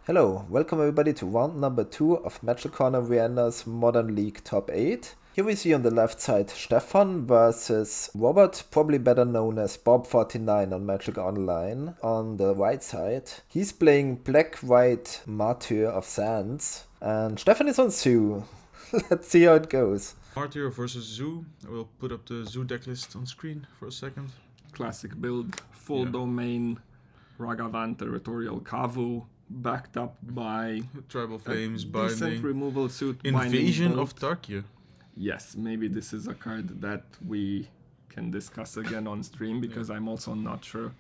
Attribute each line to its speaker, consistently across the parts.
Speaker 1: Hello, welcome everybody to round number 2 of Magic Corner Vienna's Modern League Top 8. Here we see on the left side Stefan versus Robert, probably better known as Bob49 on Magic Online. On the right side, he's playing Black-White Martyr of Sands, and Stefan is on Zoo. Let's see how it goes.
Speaker 2: Martyr versus Zoo. I will put up the Zoo decklist on screen for a second.
Speaker 3: Classic build, full domain, Ragavan territorial Kavu, backed up by
Speaker 2: Tribal Flames,
Speaker 3: decent
Speaker 2: Binding,
Speaker 3: removal suit,
Speaker 2: Invasion of Tarkia.
Speaker 3: Yes, maybe this is a card that we can discuss again on stream because I'm also not sure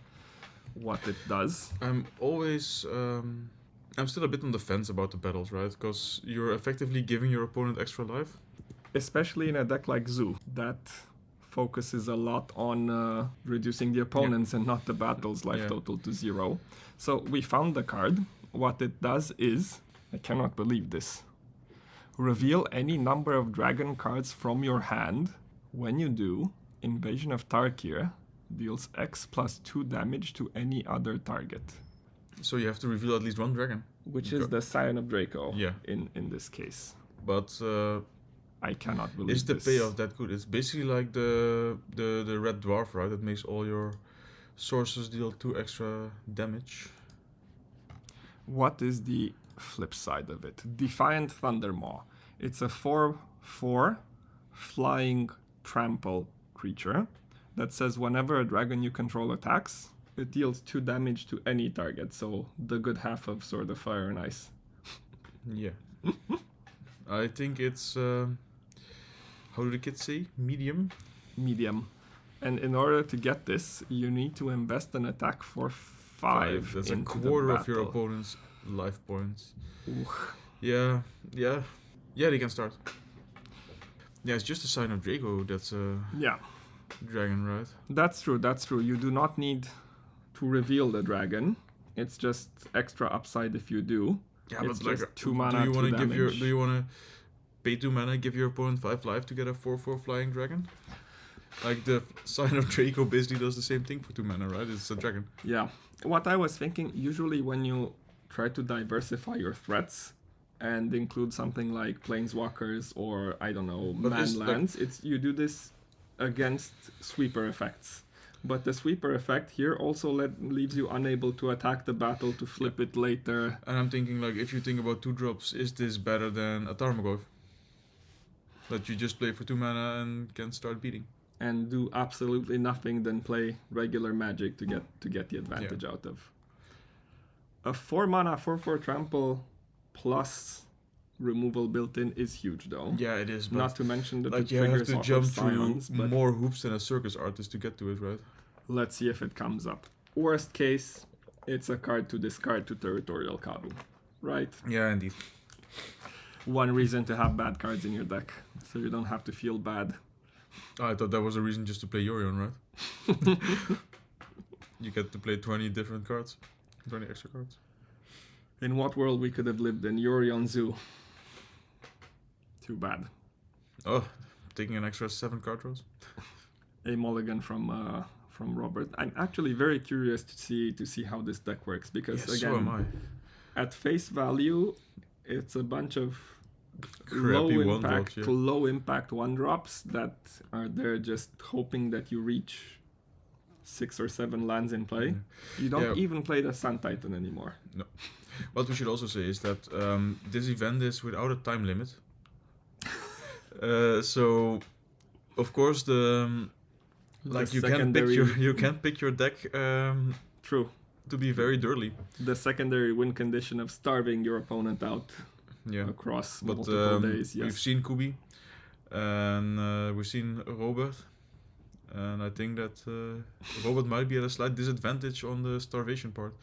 Speaker 3: what it does.
Speaker 2: I'm still a bit on the fence about the battles, right? Because you're effectively giving your opponent extra life.
Speaker 3: Especially in a deck like Zoo, that focuses a lot on reducing the opponents and not the battle's life total to 0. So we found the card. What it does is, I cannot believe this, reveal any number of dragon cards from your hand. When you do, Invasion of Tarkir deals X plus 2 damage to any other target.
Speaker 2: So you have to reveal at least one dragon.
Speaker 3: Which is the Scion of Draco in this case.
Speaker 2: But
Speaker 3: I cannot believe
Speaker 2: is the
Speaker 3: this.
Speaker 2: payoff that good? It's basically like the red dwarf, right? That makes all your sources deal 2 extra damage.
Speaker 3: What is the flip side of it? Defiant Thundermaw. It's a 4/4 flying trample creature that says whenever a dragon you control attacks, it deals 2 damage to any target. So the good half of Sword of Fire and Ice.
Speaker 2: Yeah. I think it's, how do the kids say? Medium?
Speaker 3: Medium. And in order to get this, you need to invest an attack for 5.
Speaker 2: That's a quarter of your opponent's life points.
Speaker 3: Ooh.
Speaker 2: Yeah, they can start. Yeah, it's just a Sign of Draco that's a dragon, right?
Speaker 3: That's true. You do not need to reveal the dragon. It's just extra upside if you do.
Speaker 2: Yeah,
Speaker 3: it's
Speaker 2: but
Speaker 3: just
Speaker 2: like,
Speaker 3: 2 mana, 2 damage.
Speaker 2: Do you want to pay 2 mana, give your opponent 5 life to get a 4/4 flying dragon? Like the Sign of Draco basically does the same thing for 2 mana, right? It's a dragon.
Speaker 3: Yeah. What I was thinking, usually when you try to diversify your threats and include something like planeswalkers or, I don't know, lands, you do this against sweeper effects. But the sweeper effect here also leaves you unable to attack the battle to flip it later.
Speaker 2: And I'm thinking, like, if you think about 2 drops, is this better than a Tarmogoyf? That you just play for 2 mana and can start beating.
Speaker 3: And do absolutely nothing than play regular Magic to get the advantage out of. A 4 mana 4/4 trample plus removal built in is huge though.
Speaker 2: Yeah, it is. But
Speaker 3: not to mention that
Speaker 2: like
Speaker 3: the
Speaker 2: you have
Speaker 3: triggers
Speaker 2: to
Speaker 3: off
Speaker 2: jump
Speaker 3: of Scions,
Speaker 2: through more hoops than a circus artist to get to it, right?
Speaker 3: Let's see if it comes up. Worst case, it's a card to discard to territorial Kabu, right?
Speaker 2: Yeah, indeed.
Speaker 3: One reason to have bad cards in your deck, so you don't have to feel bad.
Speaker 2: I thought that was a reason just to play Yorion, right? You get to play 20 different cards, 20 extra cards.
Speaker 3: In what world we could have lived in? Yorion Zoo. Too bad.
Speaker 2: Oh, taking an extra 7 card draws.
Speaker 3: A mulligan from Robert. I'm actually very curious to see how this deck works because again,
Speaker 2: so am I.
Speaker 3: At face value, it's a bunch of
Speaker 2: Crappy
Speaker 3: low impact 1-drops that are there just hoping that you reach 6 or 7 lands in play. You don't even play the Sun Titan anymore.
Speaker 2: No. What we should also say is that this event is without a time limit. So, of course, you can't pick your deck.
Speaker 3: True.
Speaker 2: To be very dirty.
Speaker 3: The secondary win condition of starving your opponent out. Across multiple days. Yes.
Speaker 2: We've seen Kubes, and we've seen Robert, and I think that Robert might be at a slight disadvantage on the starvation part.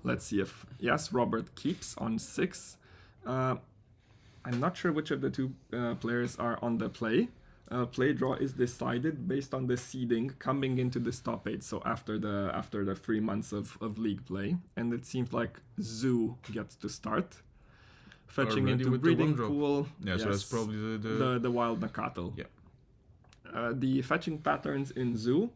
Speaker 3: Let's see if Robert keeps on 6. I'm not sure which of the 2 players are on the play. Play draw is decided based on the seeding coming into this top 8, so after the 3 months of league play, and it seems like Zoo gets to start fetching into Breeding Pool.
Speaker 2: Yeah, so that's probably
Speaker 3: the Wild Nakato.
Speaker 2: Yeah.
Speaker 3: The fetching patterns in Zoo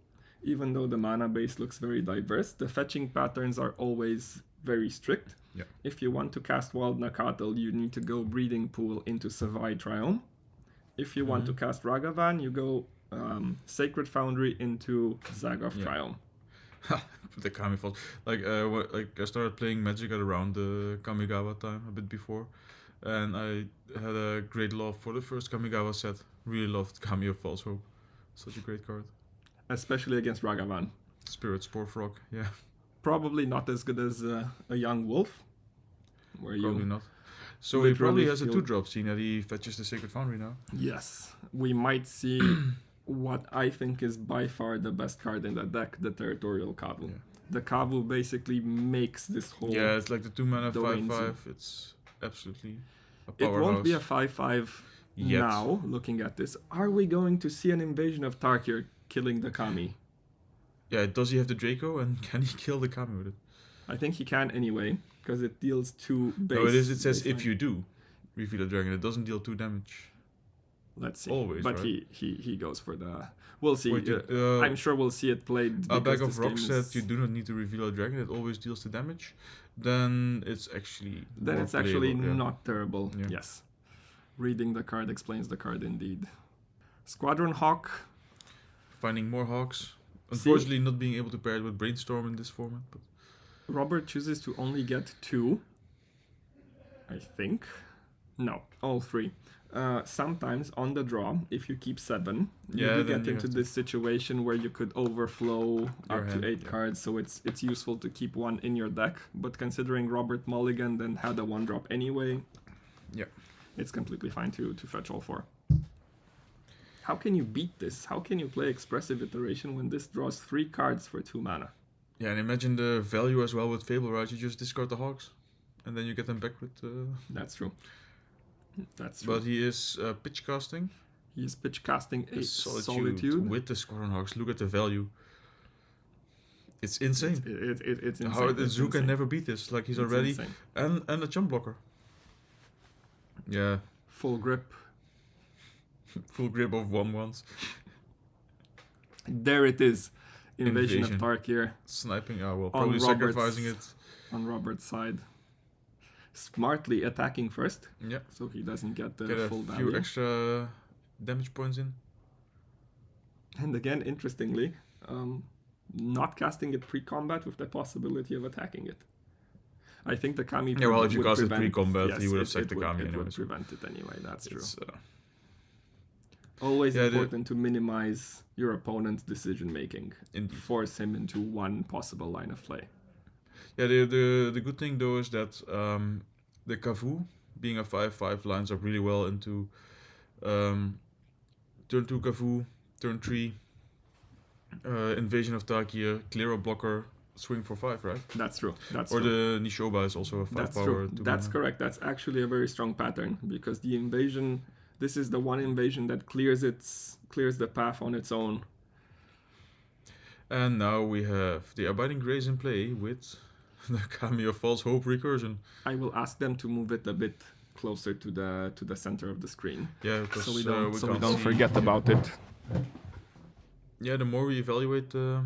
Speaker 3: even though the mana base looks very diverse, the fetching patterns are always very strict.
Speaker 2: Yeah.
Speaker 3: If you want to cast Wild Nakatal, you need to go Breeding Pool into Savai Triome. If you want to cast Ragavan, you go Sacred Foundry into Zagoth Triome.
Speaker 2: The Kami Falls. Like I started playing Magic at around the Kamigawa time, a bit before, and I had a great love for the first Kamigawa set. Really loved Kami of False Hope. Such a great card.
Speaker 3: Especially against Ragavan.
Speaker 2: Spirit Spore Frog, yeah.
Speaker 3: Probably not as good as a Young Wolf.
Speaker 2: Probably not. So he probably has a 2-drop, seeing that he fetches the Sacred Foundry now.
Speaker 3: Yes. We might see what I think is by far the best card in the deck, the Territorial Kavu.
Speaker 2: Yeah.
Speaker 3: The Kavu basically makes this whole...
Speaker 2: Yeah, it's like the 2-mana 5/5. It's absolutely a powerhouse.
Speaker 3: It won't be a 5/5
Speaker 2: Yet.
Speaker 3: now, looking at this. Are we going to see an invasion of Tarkir killing the Kami?
Speaker 2: Yeah, does he have the Draco, and can he kill the Kami with it?
Speaker 3: I think he can anyway, because it deals 2 base.
Speaker 2: No, it is. It says
Speaker 3: baseline.
Speaker 2: if you do reveal a dragon, it doesn't deal 2 damage.
Speaker 3: Let's see.
Speaker 2: Always,
Speaker 3: but
Speaker 2: right?
Speaker 3: he goes for the... We'll see.
Speaker 2: Wait,
Speaker 3: I'm sure we'll see it played.
Speaker 2: A bag
Speaker 3: because
Speaker 2: of
Speaker 3: this
Speaker 2: rocks
Speaker 3: game
Speaker 2: said
Speaker 3: is-
Speaker 2: you do not need to reveal a dragon, it always deals the damage. Then it's actually more
Speaker 3: actually
Speaker 2: playable, yeah.
Speaker 3: not terrible.
Speaker 2: Yeah.
Speaker 3: Yes. Reading the card explains the card indeed. Squadron Hawk.
Speaker 2: Finding more hawks. Unfortunately, not being able to pair it with Brainstorm in this format. But
Speaker 3: Robert chooses to only get 2. I think. No, all 3. Sometimes on the draw, if you keep 7,
Speaker 2: Yeah,
Speaker 3: you
Speaker 2: then
Speaker 3: get
Speaker 2: you
Speaker 3: into
Speaker 2: have
Speaker 3: this situation where you could overflow up
Speaker 2: hand,
Speaker 3: to 8
Speaker 2: yeah.
Speaker 3: cards, so it's useful to keep 1 in your deck. But considering Robert mulliganed and had a 1-drop anyway,
Speaker 2: yeah.
Speaker 3: it's completely fine to fetch all 4. How can you beat this? How can you play Expressive Iteration when this draws 3 cards for 2 mana?
Speaker 2: Yeah, and imagine the value as well with Fable, right? You just discard the hawks, and then you get them back with...
Speaker 3: That's true. That's true.
Speaker 2: But he is pitch casting.
Speaker 3: He is pitch casting a
Speaker 2: Solitude
Speaker 3: Solitude.
Speaker 2: with the Squadron Hawks. Look at the value. It's insane.
Speaker 3: It's insane.
Speaker 2: How the
Speaker 3: It's
Speaker 2: Zoo can
Speaker 3: insane.
Speaker 2: never beat this. Like he's
Speaker 3: It's
Speaker 2: already...
Speaker 3: insane.
Speaker 2: And a jump blocker. Yeah.
Speaker 3: Full grip.
Speaker 2: Full grip of 1/1s.
Speaker 3: There it is. Invasion of
Speaker 2: Invasion.
Speaker 3: Tarkir
Speaker 2: Sniping, well,
Speaker 3: On
Speaker 2: probably
Speaker 3: Robert's-
Speaker 2: sacrificing it.
Speaker 3: on Robert's side. Smartly attacking first,
Speaker 2: Yeah.
Speaker 3: so he doesn't get the
Speaker 2: Get a
Speaker 3: full
Speaker 2: few
Speaker 3: value.
Speaker 2: extra damage points in.
Speaker 3: And again, interestingly, not casting it pre-combat with the possibility of attacking it. I think the Kami...
Speaker 2: Yeah, well, if you
Speaker 3: would
Speaker 2: cast it
Speaker 3: prevent-
Speaker 2: pre-combat, he
Speaker 3: yes,
Speaker 2: would have sacked the
Speaker 3: would-
Speaker 2: Kami
Speaker 3: It would
Speaker 2: anyways.
Speaker 3: prevent it anyway, that's true.
Speaker 2: It's,
Speaker 3: Always
Speaker 2: Yeah,
Speaker 3: important to minimize your opponent's decision-making.
Speaker 2: Indeed.
Speaker 3: Force him into one possible line of play.
Speaker 2: Yeah, the good thing though is that the Kavu, being a 5/5, lines up really well into turn 2 Kavu, turn 3 Invasion of Tarkir, clear a blocker, swing for 5, right?
Speaker 3: That's true. That's
Speaker 2: Or
Speaker 3: true.
Speaker 2: the Nishoba is also a 5
Speaker 3: That's
Speaker 2: power.
Speaker 3: true.
Speaker 2: 2
Speaker 3: That's
Speaker 2: mana.
Speaker 3: correct. That's actually a very strong pattern because the invasion. This is the one invasion that clears the path on its own.
Speaker 2: And now we have the Abiding Grace in play with the Kami of False Hope recursion.
Speaker 3: I will ask them to move it a bit closer to the center of the screen,
Speaker 2: Yeah, because
Speaker 3: so we
Speaker 2: we
Speaker 3: don't
Speaker 2: can't see-
Speaker 3: forget about it.
Speaker 2: Yeah, the more we evaluate the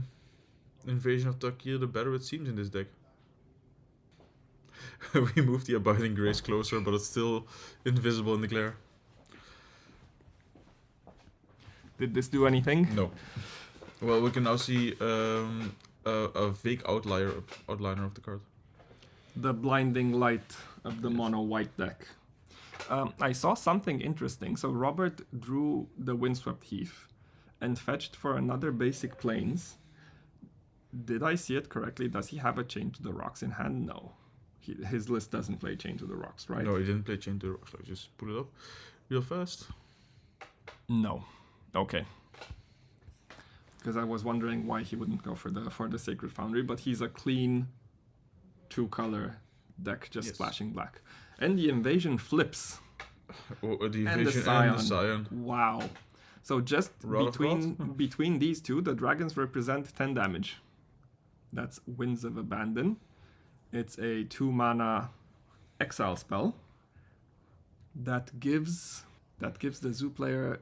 Speaker 2: Invasion of Tarkir, the better it seems in this deck. We moved the Abiding Grace closer, but it's still invisible in the glare.
Speaker 3: Did this do anything?
Speaker 2: No. Well, we can now see a vague outliner of the card.
Speaker 3: The blinding light of the
Speaker 2: Yes.
Speaker 3: mono white deck. I saw something interesting. So Robert drew the Windswept Heath and fetched for another basic planes. Did I see it correctly? Does he have a Chain to the Rocks in hand? No. His list doesn't play Chain to the Rocks, right?
Speaker 2: No, he didn't play Chain to the Rocks. Like, just put it up real fast.
Speaker 3: No. Okay. Because I was wondering why he wouldn't go for the Sacred Foundry, but he's a clean 2-color deck, just
Speaker 2: Yes.
Speaker 3: splashing black. And the invasion flips.
Speaker 2: Oh, the
Speaker 3: And the
Speaker 2: Invasion
Speaker 3: Scion.
Speaker 2: and the Scion.
Speaker 3: Wow. So just
Speaker 2: Rod of
Speaker 3: between these two, the dragons represent 10 damage. That's Winds of Abandon. It's a 2-mana exile spell that gives the zoo player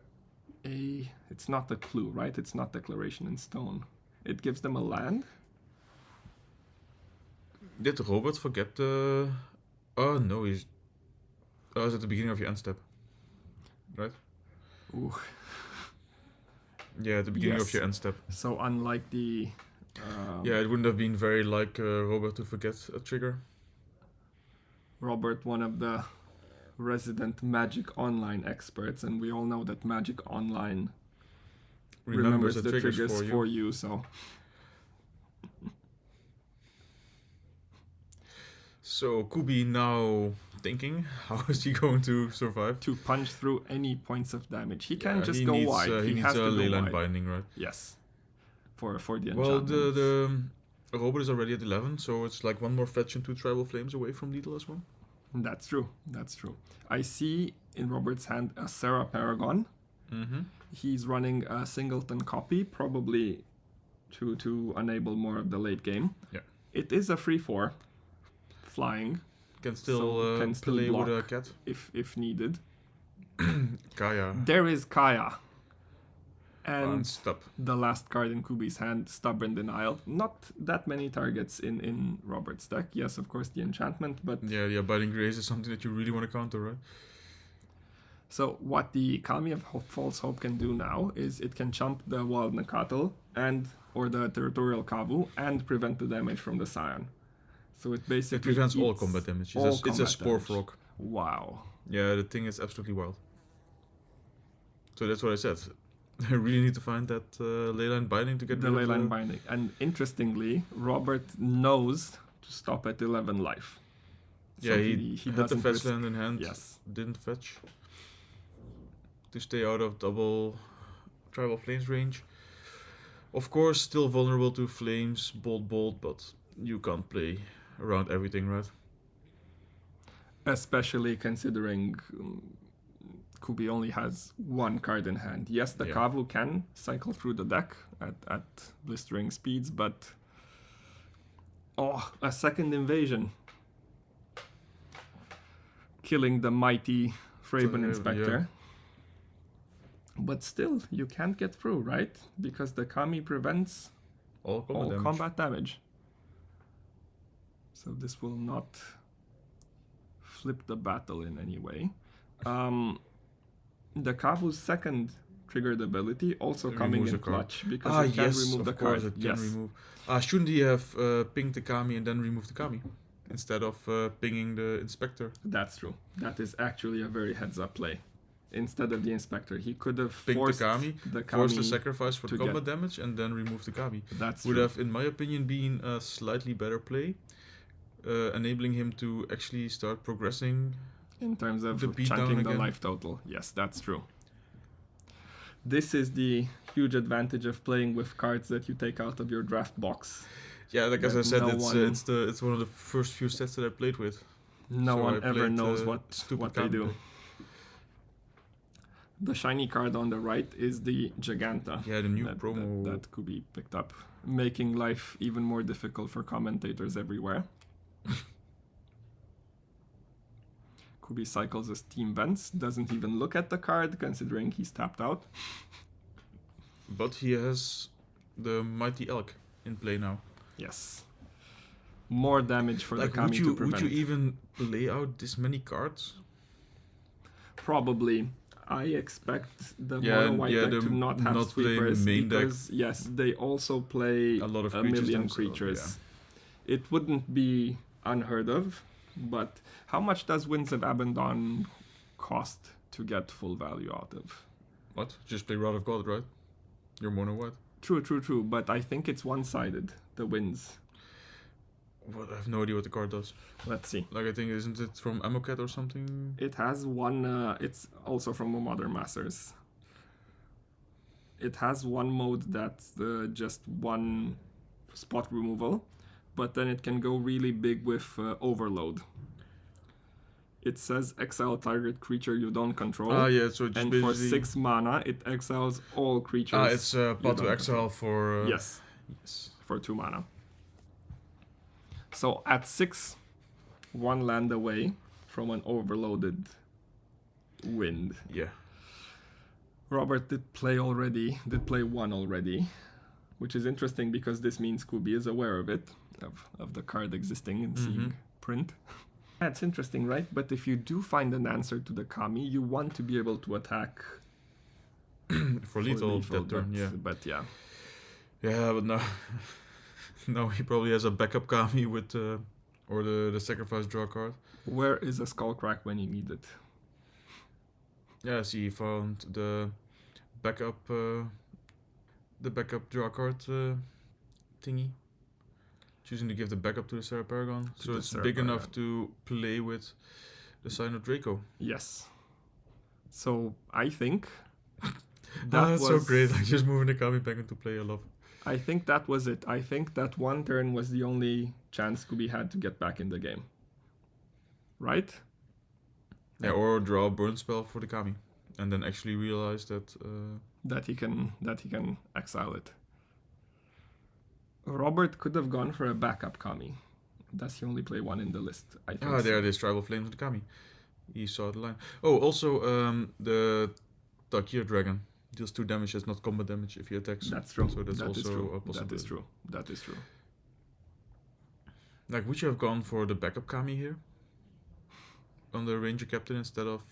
Speaker 3: it's not a clue, right? It's not Declaration in Stone. It gives them a land.
Speaker 2: Did Robert forget the... Oh, no, he's... Oh, it's at the beginning of your end step. Right?
Speaker 3: Ooh.
Speaker 2: Yeah, at the beginning
Speaker 3: Yes.
Speaker 2: of your end step.
Speaker 3: So unlike the...
Speaker 2: Yeah, it wouldn't have been very like Robert to forget a trigger.
Speaker 3: Robert, one of the resident Magic Online experts, and we all know that Magic Online remembers the triggers for you, so...
Speaker 2: So, Kubi now thinking, how is he going to survive?
Speaker 3: To punch through any points of damage. He can't just
Speaker 2: he
Speaker 3: go
Speaker 2: needs,
Speaker 3: wide.
Speaker 2: He
Speaker 3: He
Speaker 2: needs
Speaker 3: has
Speaker 2: a
Speaker 3: to go
Speaker 2: leyline
Speaker 3: wide.
Speaker 2: binding, right?
Speaker 3: Yes. For the
Speaker 2: Well,
Speaker 3: enchantment.
Speaker 2: the Robert is already at 11, so it's like one more fetch and 2 Tribal Flames away from lethal as well.
Speaker 3: That's true. That's true. I see in Robert's hand a Serra Paragon.
Speaker 2: Mm-hmm.
Speaker 3: He's running a singleton copy, probably to enable more of the late game.
Speaker 2: Yeah.
Speaker 3: It is a 3/4 flying
Speaker 2: Can still,
Speaker 3: can still
Speaker 2: play with a
Speaker 3: block.
Speaker 2: cat.
Speaker 3: if needed.
Speaker 2: Kaya.
Speaker 3: There is Kaya.
Speaker 2: And
Speaker 3: And
Speaker 2: stop.
Speaker 3: the last card in Kubi's hand, Stubborn Denial. Not that many targets in Robert's deck. Yes, of course, the enchantment, but...
Speaker 2: Yeah, the Abiding Grace is something that you really want to counter, right?
Speaker 3: So what the Kami of False Hope can do now is it can chump the Wild Nakatl or the Territorial Kavu and prevent the damage from the Scion. So it basically
Speaker 2: It prevents all
Speaker 3: eats
Speaker 2: combat damage.
Speaker 3: all
Speaker 2: It's a
Speaker 3: combat
Speaker 2: Spore
Speaker 3: damage.
Speaker 2: Frog.
Speaker 3: Wow.
Speaker 2: Yeah, the thing is absolutely wild. So that's what I said. I really need to find that leyline binding to get
Speaker 3: The
Speaker 2: rid of
Speaker 3: leyline binding. And interestingly, Robert knows to stop at 11 life.
Speaker 2: Yeah,
Speaker 3: So
Speaker 2: he had the
Speaker 3: doesn't
Speaker 2: fetch
Speaker 3: risk-
Speaker 2: land in hand.
Speaker 3: Yes.
Speaker 2: Didn't fetch. To stay out of double Tribal Flames range. Of course, still vulnerable to Flames, Bolt, but you can't play around everything, right?
Speaker 3: Especially considering Kubi only has one card in hand. Yes, the
Speaker 2: Yeah.
Speaker 3: Kavu can cycle through the deck at blistering speeds, but... Oh, a second invasion. Killing the mighty Thraben Inspector.
Speaker 2: yeah.
Speaker 3: But still, you can't get through, right? Because the Kami prevents
Speaker 2: All combat
Speaker 3: all
Speaker 2: damage.
Speaker 3: combat damage. So this will not flip the battle in any way. The Kavu's second triggered ability also coming
Speaker 2: Removes
Speaker 3: in
Speaker 2: a card.
Speaker 3: clutch because it can remove the
Speaker 2: of course
Speaker 3: card.
Speaker 2: it can
Speaker 3: Yes,
Speaker 2: remove. Shouldn't he have pinged the Kami and then removed the Kami? Instead of pinging the Inspector.
Speaker 3: that's true. That is actually a very heads-up play. Instead of the Inspector, he could have
Speaker 2: Ping the
Speaker 3: forced
Speaker 2: Kami,
Speaker 3: the
Speaker 2: force the
Speaker 3: Kami.
Speaker 2: sacrifice for
Speaker 3: to
Speaker 2: the combat damage, and then remove the Kami.
Speaker 3: That's
Speaker 2: Would
Speaker 3: true.
Speaker 2: have, in my opinion, been a slightly better play, enabling him to actually start progressing.
Speaker 3: In terms of
Speaker 2: the beatdown
Speaker 3: chunking the
Speaker 2: again.
Speaker 3: life total. Yes, that's true. This is the huge advantage of playing with cards that you take out of your draft box.
Speaker 2: Yeah, like as I
Speaker 3: That
Speaker 2: said,
Speaker 3: no
Speaker 2: it's
Speaker 3: one-
Speaker 2: it's one of the first few sets that I played with.
Speaker 3: No
Speaker 2: So
Speaker 3: one
Speaker 2: I
Speaker 3: ever
Speaker 2: played,
Speaker 3: knows
Speaker 2: stupid
Speaker 3: what they
Speaker 2: Kami
Speaker 3: do.
Speaker 2: deck.
Speaker 3: The shiny card on the right is the Giganta.
Speaker 2: Yeah, the new
Speaker 3: that,
Speaker 2: promo.
Speaker 3: that could be picked up, making life even more difficult for commentators everywhere. Kubi cycles as Team Vents, doesn't even look at the card considering he's tapped out.
Speaker 2: But he has the Mighty Elk in play now.
Speaker 3: Yes. More damage for the
Speaker 2: Like,
Speaker 3: Kami to
Speaker 2: would
Speaker 3: prevent.
Speaker 2: you even lay out this many cards?
Speaker 3: Probably. I expect the
Speaker 2: Yeah,
Speaker 3: mono white deck
Speaker 2: the
Speaker 3: to not have
Speaker 2: not play
Speaker 3: sweepers
Speaker 2: main deck.
Speaker 3: because yes, they also play
Speaker 2: A lot of
Speaker 3: a
Speaker 2: creatures
Speaker 3: million
Speaker 2: themselves,
Speaker 3: creatures. It wouldn't be unheard of, but how much does Winds of Abandon cost to get full value out of?
Speaker 2: What? Just play Rod of God, right? You're mono white.
Speaker 3: True, but I think it's one-sided, the Winds.
Speaker 2: What? I have no idea what the card does.
Speaker 3: Let's see.
Speaker 2: Like, I think, isn't it from Amoket or something?
Speaker 3: It has one, it's also from Modern Masters. It has one mode that's just one spot removal, but then it can go really big with Overload. It says exile target creature you don't control.
Speaker 2: Yeah, so just
Speaker 3: And
Speaker 2: basically...
Speaker 3: for 6 mana, it exiles all creatures.
Speaker 2: it's
Speaker 3: you
Speaker 2: Path to
Speaker 3: don't
Speaker 2: Exile for...
Speaker 3: Yes,
Speaker 2: Yes.
Speaker 3: for 2 mana. So at 6, 1 land away from an overloaded wind.
Speaker 2: Yeah.
Speaker 3: Robert did play one already. which is interesting because this means Kubi is aware of it, of the card existing and seeing print. That's interesting, right? But if you do find an answer to the Kami, you want to be able to attack
Speaker 2: for lethal that turn, yeah.
Speaker 3: But yeah.
Speaker 2: Yeah, but now, now he probably has a backup Kami with, or the sacrifice draw card.
Speaker 3: Where is a Skullcrack when you need it?
Speaker 2: Yeah, see, he found the backup draw card thingy. Choosing to give the backup to the Sarah Paragon, so it's big enough to play with the Sign of Draco.
Speaker 3: Yes. So I think
Speaker 2: that's so great. Like just moving the Kami back into play, I love it.
Speaker 3: I think that was it. I think that one turn was the only chance Kubi had to get back in the game. Right?
Speaker 2: Yeah, or draw a burn spell for the Kami, and then actually realize that
Speaker 3: that he can exile it. Robert could have gone for a backup Kami. Does he only play one in the list? I think.
Speaker 2: There it is, Tribal Flames of the Kami. He saw the line. Oh, also the Takir Dragon deals 2 damage as not combat damage if he attacks.
Speaker 3: That's true.
Speaker 2: So that's also
Speaker 3: true.
Speaker 2: a possibility.
Speaker 3: That is true.
Speaker 2: Like, would you have gone for the backup Kami here? On the Ranger Captain instead of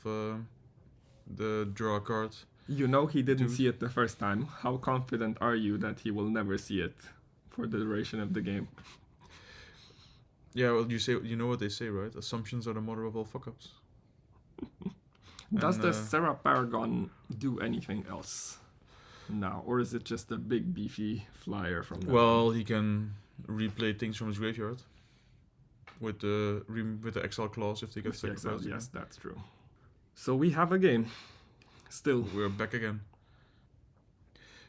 Speaker 2: the draw card?
Speaker 3: You know he didn't see it the first time. How confident are you that he will never see it for the duration of the game?
Speaker 2: Yeah, well, you know what they say, right? Assumptions are the mother of all fuck-ups.
Speaker 3: Does the Sarah Paragon do anything else now? Or is it just a big beefy flyer from that?
Speaker 2: Well, he can replay things from his graveyard. With the exile clause if they get sacrificed.
Speaker 3: Yes, that's true. So we have a game. Still.
Speaker 2: We're back again.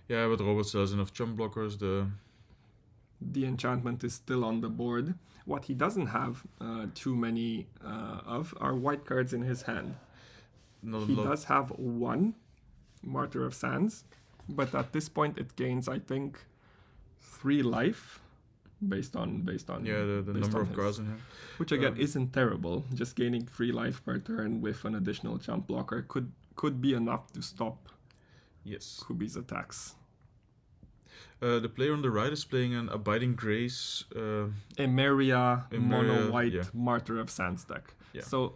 Speaker 2: Yeah, but Robert still has enough chump blockers.
Speaker 3: The enchantment is still on the board. What he doesn't have too many of are white cards in his hand. He does have one Martyr of Sands, but at this point it gains, I think, 3 life based on the
Speaker 2: number of cards in hand,
Speaker 3: which again isn't terrible. Just gaining 3 life per turn with an additional chump blocker could be enough to stop Kubi's attacks.
Speaker 2: The player on the right is playing an Abiding Grace
Speaker 3: Emeria mono white Martyr of Sands deck. Yeah. So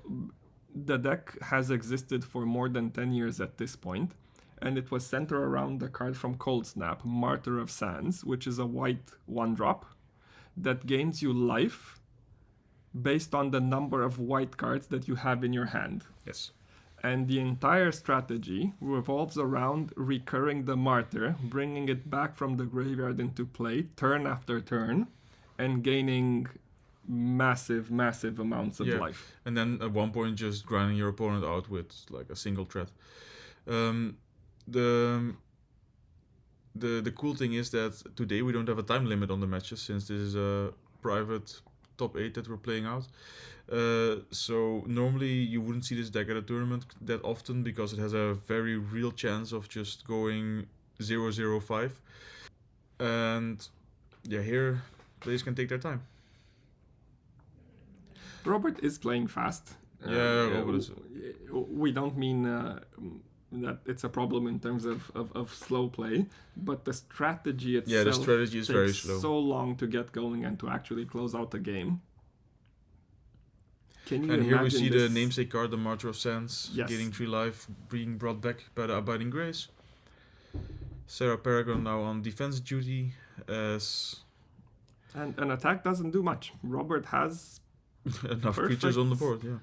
Speaker 3: the deck has existed for more than 10 years at this point, and it was centered around the card from Cold Snap, Martyr of Sands, which is a white 1-drop that gains you life based on the number of white cards that you have in your hand.
Speaker 2: Yes.
Speaker 3: And the entire strategy revolves around recurring the Martyr, bringing it back from the graveyard into play turn after turn, and gaining massive amounts of life.
Speaker 2: And then at one point just grinding your opponent out with like a single threat. The cool thing is that today we don't have a time limit on the matches, since this is a private top 8 that we're playing out. So normally you wouldn't see this deck at a tournament that often, because it has a very real chance of just going 0-0-5. And yeah, here players can take their time.
Speaker 3: Robert is playing fast.
Speaker 2: Robert is.
Speaker 3: We don't mean that it's a problem in terms of slow play, but the strategy itself.
Speaker 2: Yeah, the strategy is very slow.
Speaker 3: So long to get going and to actually close out the game. Can you
Speaker 2: and here we see
Speaker 3: this?
Speaker 2: the namesake card, the Martyr of Sands, gaining 3 life, being brought back by the Abiding Grace. Sarah Paragon now on defense duty as.
Speaker 3: And an attack doesn't do much. Robert has
Speaker 2: enough creatures on the board, yeah.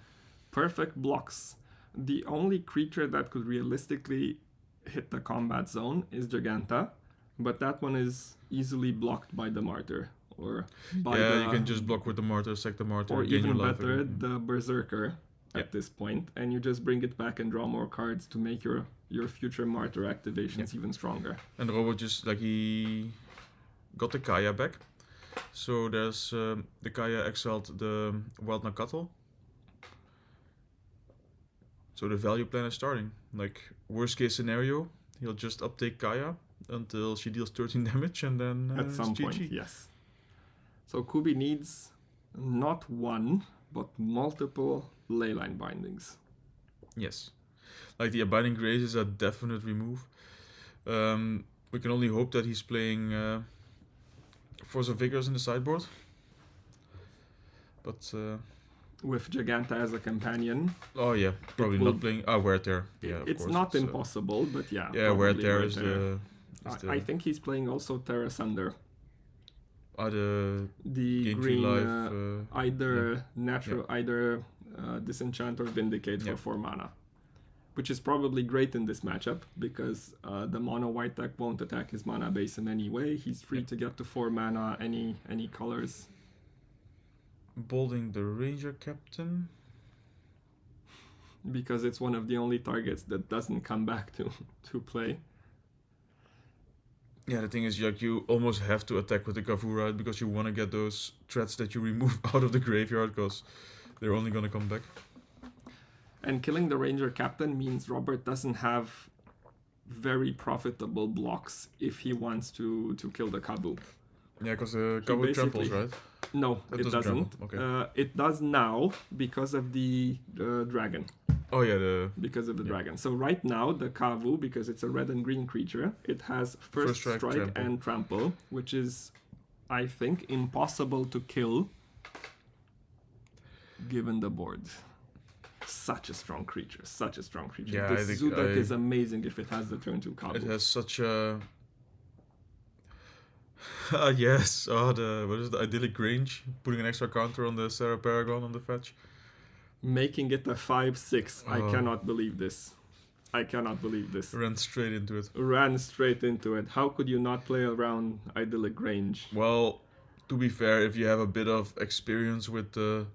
Speaker 3: Perfect blocks. The only creature that could realistically hit the combat zone is Giganta, but that one is easily blocked by the Martyr. Or by
Speaker 2: you can just block with the Martyr, sack the Martyr,
Speaker 3: or
Speaker 2: gain
Speaker 3: even
Speaker 2: your life
Speaker 3: better,
Speaker 2: again.
Speaker 3: the Berserker at this point, and you just bring it back and draw more cards to make your future Martyr activations even stronger.
Speaker 2: And Robert just, like, he got the Kaya back. So there's the Kaya exiled the Wild Nakatl. So the value plan is starting. Like, worst case scenario, he'll just uptake Kaya until she deals 13 damage, and then
Speaker 3: at some point,
Speaker 2: GG.
Speaker 3: yes. So Kubi needs not one, but multiple leyline bindings.
Speaker 2: Yes. Like, the Abiding Grace is a definite remove. we can only hope that he's playing Force of Vigors in the sideboard. But
Speaker 3: with Giganta as a companion.
Speaker 2: Oh yeah, probably not playing. Martyr. Yeah, of
Speaker 3: it's
Speaker 2: course,
Speaker 3: not impossible, but yeah.
Speaker 2: Yeah, Martyr is the.
Speaker 3: I think he's playing also Terra Sunder.
Speaker 2: The
Speaker 3: green
Speaker 2: life,
Speaker 3: either natural, either Disenchant or Vindicate for 4 mana, which is probably great in this matchup because the mono white deck won't attack his mana base in any way. He's free to get to 4 mana any colors.
Speaker 2: Bolding the Ranger Captain
Speaker 3: because it's one of the only targets that doesn't come back to play.
Speaker 2: Yeah, the thing is, like, you almost have to attack with the Kavu, right? Because you want to get those threats that you remove out of the graveyard, because they're only going to come back.
Speaker 3: And killing the Ranger Captain means Robert doesn't have very profitable blocks if he wants to kill the Kavu.
Speaker 2: Yeah, because the Kavu tramples, right?
Speaker 3: No, it doesn't.
Speaker 2: Okay.
Speaker 3: It does now because of the dragon.
Speaker 2: Oh yeah,
Speaker 3: because of the dragon. So right now the Kavu, because it's a red and green creature, it has first strike and trample, which is, I think, impossible to kill given the board. Such a strong creature.
Speaker 2: Yeah,
Speaker 3: this Zoo deck is amazing if it has the turn 2 Kavu.
Speaker 2: It has such a... yes, what is it, the Idyllic Range, putting an extra counter on the Sarah Paragon on the fetch.
Speaker 3: Making it a 5/6. I cannot believe this.
Speaker 2: Ran straight into it.
Speaker 3: How could you not play around Idyllic Range?
Speaker 2: Well, to be fair, if you have a bit of experience with the...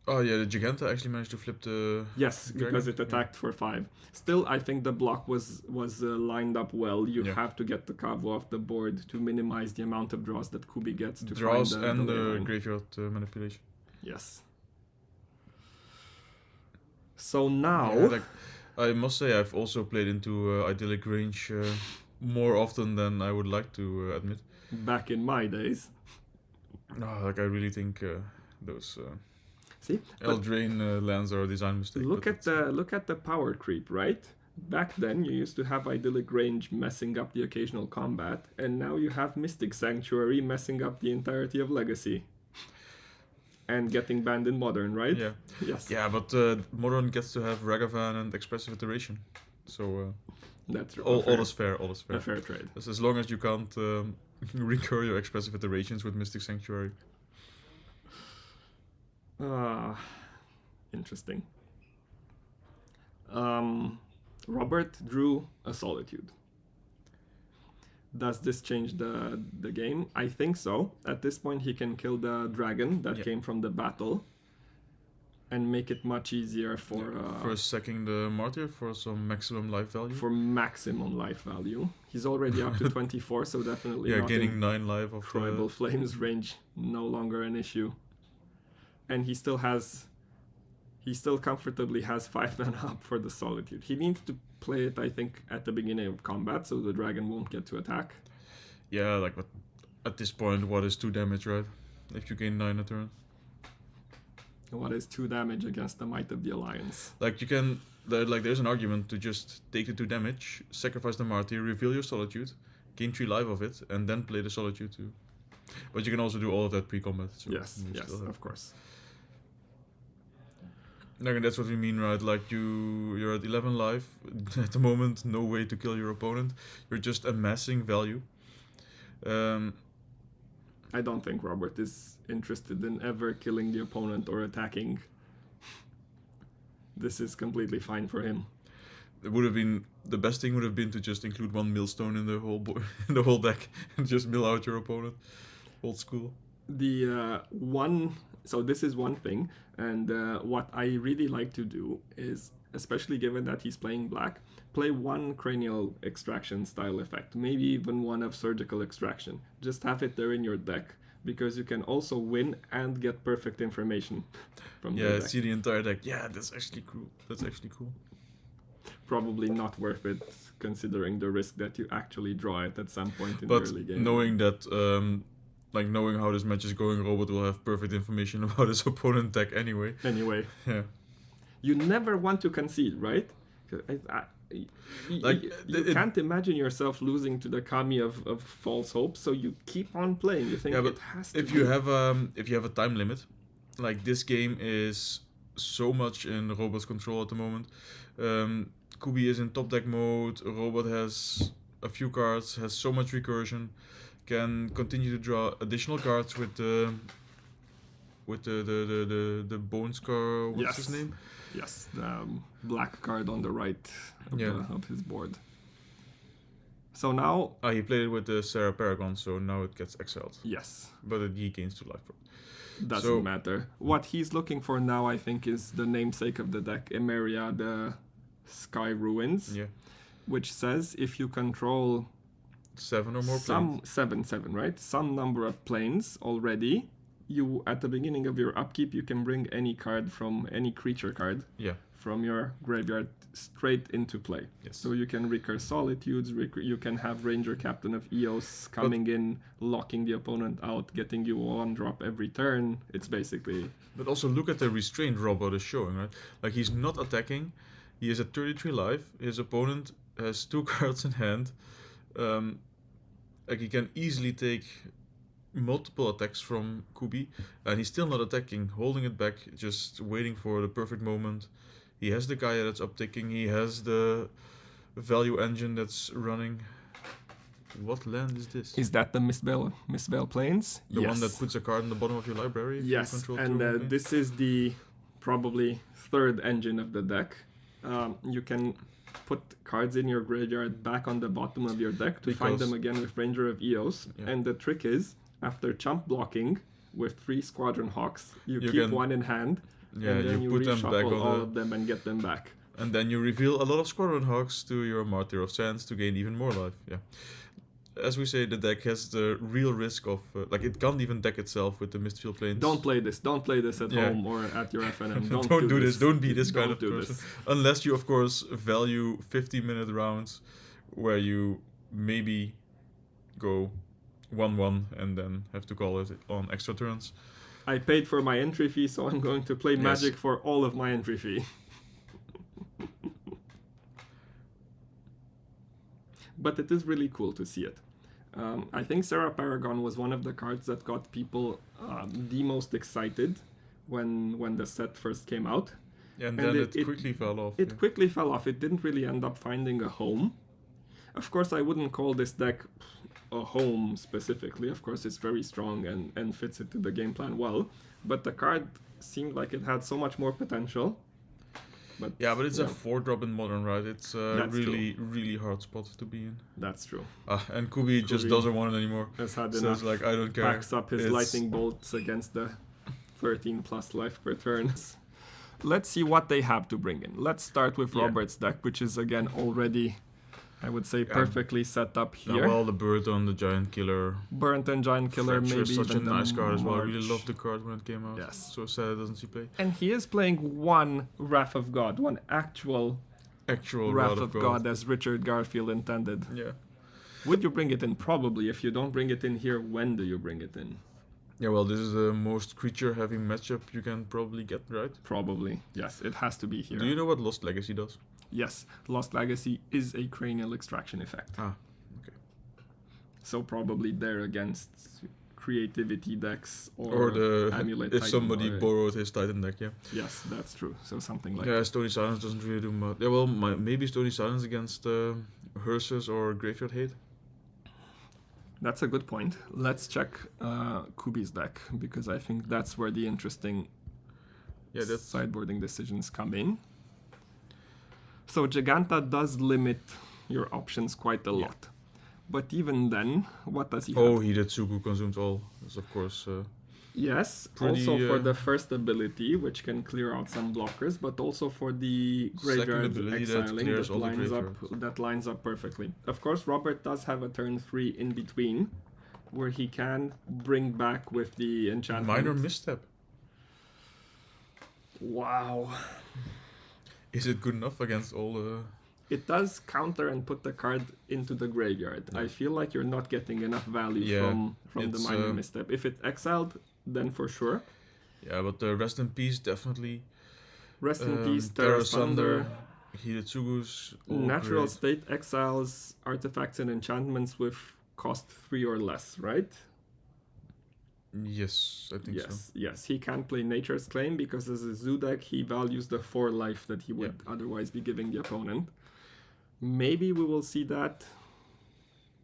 Speaker 2: Oh yeah, the Giganta actually managed to flip the...
Speaker 3: Yes, dragon, because it attacked for 5. Still, I think the block was lined up well. You have to get the Kavu off the board to minimize the amount of draws that Kubi gets to
Speaker 2: draws
Speaker 3: find
Speaker 2: the graveyard manipulation.
Speaker 3: Yes. So now...
Speaker 2: Yeah, I must say I've also played into Idyllic Range more often than I would like to admit.
Speaker 3: Back in my days.
Speaker 2: I really think those...
Speaker 3: See,
Speaker 2: Eldraine lands are a design mistake.
Speaker 3: Look at the power creep, right? Back then you used to have Idyllic Range messing up the occasional combat, and now you have Mystic Sanctuary messing up the entirety of Legacy. And getting banned in Modern, right?
Speaker 2: Yeah.
Speaker 3: Yes.
Speaker 2: Yeah, but Modern gets to have Ragavan and Expressive Iteration, so
Speaker 3: that's
Speaker 2: all is fair.
Speaker 3: A fair trade.
Speaker 2: As long as you can't recur your Expressive Iterations with Mystic Sanctuary.
Speaker 3: Interesting. Robert drew a Solitude. Does this change the game? I think so. At this point, he can kill the dragon that came from the battle and make it much easier for
Speaker 2: sacking the Martyr for some maximum life value.
Speaker 3: He's already up to 24, so definitely not
Speaker 2: gaining 9 life of
Speaker 3: Tribal Flames range. No longer an issue. And he still comfortably has 5 mana up for the Solitude. He needs to play it, I think, at the beginning of combat, so the dragon won't get to attack.
Speaker 2: Yeah, but at this point, what is 2 damage, right? If you gain 9 a turn.
Speaker 3: What is 2 damage against the Might of the Alliance?
Speaker 2: You can... there's an argument to just take the 2 damage, sacrifice the Martyr, reveal your Solitude, gain 3 life of it, and then play the Solitude too. But you can also do all of that pre-combat. So
Speaker 3: yes, of course.
Speaker 2: And that's what we mean, right? You're at 11 life. At the moment, no way to kill your opponent. You're just amassing value.
Speaker 3: I don't think Robert is interested in ever killing the opponent or attacking. This is completely fine for him.
Speaker 2: It would have been... The best thing would have been to just include 1 millstone in the whole deck and just mill out your opponent. Old school. So this is one thing, and what I really like to do is, especially given that he's playing black, play 1 Cranial Extraction style effect, maybe even 1 of Surgical Extraction. Just have it there in your deck, because you can also win and get perfect information from the deck. See the entire deck. Yeah, that's actually cool. Probably
Speaker 3: not worth it, considering the risk that you actually draw it at some point in the early game.
Speaker 2: But knowing that... knowing how this match is going, Robert will have perfect information about his opponent deck anyway.
Speaker 3: Yeah.
Speaker 2: You
Speaker 3: never want to concede, right? You can't imagine yourself losing to the Kami of False Hope, so you keep on playing. You think it has to.
Speaker 2: If you have a time limit, like this game is so much in Robot's control at the moment. Kubi is in top deck mode. Robot has a few cards, has so much recursion, can continue to draw additional cards with the Bone Scar. What's his name?
Speaker 3: Yes, the black card on the right of his board. So now...
Speaker 2: he played it with the Sarah Paragon, so now it gets exiled.
Speaker 3: Yes.
Speaker 2: But he gains 2 life for it.
Speaker 3: Doesn't matter. What he's looking for now, I think, is the namesake of the deck, Emeria, the Sky Ruins.
Speaker 2: Yeah.
Speaker 3: Which says if you control...
Speaker 2: 7 or more planes.
Speaker 3: 7, right? Some number of planes already... You at the beginning of your upkeep, you can bring any card from any creature card from your graveyard straight into play.
Speaker 2: Yes.
Speaker 3: So you can recur Solitudes, you can have Ranger Captain of Eos coming in, locking the opponent out, getting you 1-drop every turn. It's basically...
Speaker 2: But also look at the restraint Robot is showing, right? Like he's not attacking, he is at 33 life, his opponent has 2 cards in hand, like he can easily take multiple attacks from Kubi, and he's still not attacking, holding it back, just waiting for the perfect moment. He has the Gaia that's upticking, he has the value engine that's running. What land is this?
Speaker 3: Is that the Mistveil Plains?
Speaker 2: The one that puts a card in the bottom of your library?
Speaker 3: Yes, and this is the probably 3rd engine of the deck. You can put cards in your graveyard back on the bottom of your deck to find them again with Ranger of Eos. Yeah. And the trick is, after chump blocking with 3 Squadron Hawks, you keep one in hand, and then you put them back on all of them and get them back.
Speaker 2: And then you reveal a lot of Squadron Hawks to your Martyr of Sands to gain even more life. Yeah. As we say, the deck has the real risk of... it can't even deck itself with the Mistfield Plains.
Speaker 3: Don't play this at home or at your FNM.
Speaker 2: Don't do this. Don't be this kind of person. Unless you, of course, value 50-minute rounds where you maybe go 1-1 and then have to call it on extra turns.
Speaker 3: I paid for my entry fee, so I'm going to play Magic for all of my entry fee. But it is really cool to see it. I think Sarah Paragon was one of the cards that got people the most excited when the set first came out.
Speaker 2: Yeah, and then it quickly fell off.
Speaker 3: It quickly fell off. It didn't really end up finding a home. Of course, I wouldn't call this deck a home specifically. Of course, it's very strong and fits into the game plan well. But the card seemed like it had so much more potential. But
Speaker 2: it's a 4-drop in Modern, right? It's a really hard spot to be in.
Speaker 3: That's true.
Speaker 2: And Kubi just doesn't want it anymore.
Speaker 3: Has had
Speaker 2: so
Speaker 3: enough.
Speaker 2: It's like, I don't care.
Speaker 3: Backs up his lightning bolts against the 13 plus life per turn. Let's see what they have to bring in. Let's start with Robert's deck, which is again already, I would say, perfectly set up here.
Speaker 2: Well, the Bird on the Giant Killer.
Speaker 3: Burnt and Giant Killer, maybe
Speaker 2: such a nice card as well. I
Speaker 3: March.
Speaker 2: really loved the card when it came out.
Speaker 3: Yes.
Speaker 2: So sad it doesn't see play.
Speaker 3: And he is playing one Wrath of God, one actual Wrath of God as Richard Garfield intended.
Speaker 2: Yeah.
Speaker 3: Would you bring it in? Probably. If you don't bring it in here, when do you bring it in?
Speaker 2: Yeah, well, this is the most creature-heavy matchup you can probably get, right?
Speaker 3: Probably. Yes, it has to be here.
Speaker 2: Do you know what Lost Legacy does?
Speaker 3: Yes, Lost Legacy is a cranial extraction effect.
Speaker 2: Okay.
Speaker 3: So probably there against creativity decks or
Speaker 2: the
Speaker 3: Amulet
Speaker 2: if
Speaker 3: Titan
Speaker 2: somebody borrowed his Titan deck, yeah.
Speaker 3: Yes, that's true. So something like
Speaker 2: that. Stony Silence doesn't really do much. Yeah, well, maybe Stony Silence against Hearses or Graveyard Hate.
Speaker 3: That's a good point. Let's check Kubi's deck, because I think that's where the interesting sideboarding decisions come in. So Giganta does limit your options quite a lot. But even then, what does he have?
Speaker 2: Oh, he did Suku consumes all. That's of course...
Speaker 3: yes, also for the first ability, which can clear out some blockers, but also for the graveyard exiling that lines up perfectly. Of course, Robert does have a turn 3 in between, where he can bring back with the enchantment.
Speaker 2: Minor misstep.
Speaker 3: Wow.
Speaker 2: Is it good enough against all the...
Speaker 3: It does counter and put the card into the graveyard. I feel like you're not getting enough value from the minor misstep. If it exiled, then for sure.
Speaker 2: Yeah, but the Rest in Peace definitely.
Speaker 3: Rest in Peace, Terra Sunder.
Speaker 2: Hidetsugu's
Speaker 3: Natural
Speaker 2: great.
Speaker 3: state exiles artifacts and enchantments with cost 3 or less, right?
Speaker 2: Yes, I think so.
Speaker 3: Yes. He can't play Nature's Claim because as a zoo deck, he values the 4 life that he would otherwise be giving the opponent. Maybe we will see that.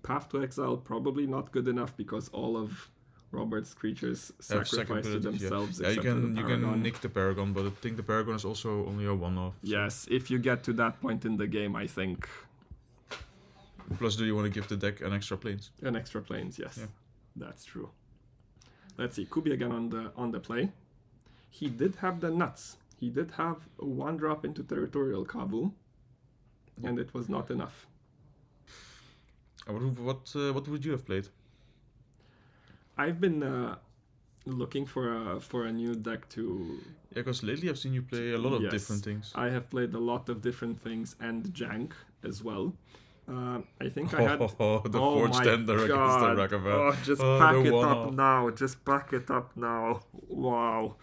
Speaker 3: Path to Exile, probably not good enough because all of Robert's creatures sacrifice to themselves.
Speaker 2: Yeah, you can nick the Paragon, but I think the Paragon is also only a one-off. So.
Speaker 3: Yes, if you get to that point in the game, I think.
Speaker 2: Plus, do you want to give the deck an extra planes?
Speaker 3: An extra planes, yes.
Speaker 2: Yeah.
Speaker 3: That's true. Let's see, Kubi again on the play. He did have the nuts. He did have a 1-drop into Territorial Kavu, and it was not enough.
Speaker 2: What would you have played?
Speaker 3: I've been looking for a new deck to.
Speaker 2: Yeah, because lately I've seen you play a lot of different things.
Speaker 3: I have played a lot of different things and Jank as well. I think I had.
Speaker 2: The Forge Tender against the Ragavan.
Speaker 3: Oh, just pack it up now. Just pack it up now. Wow.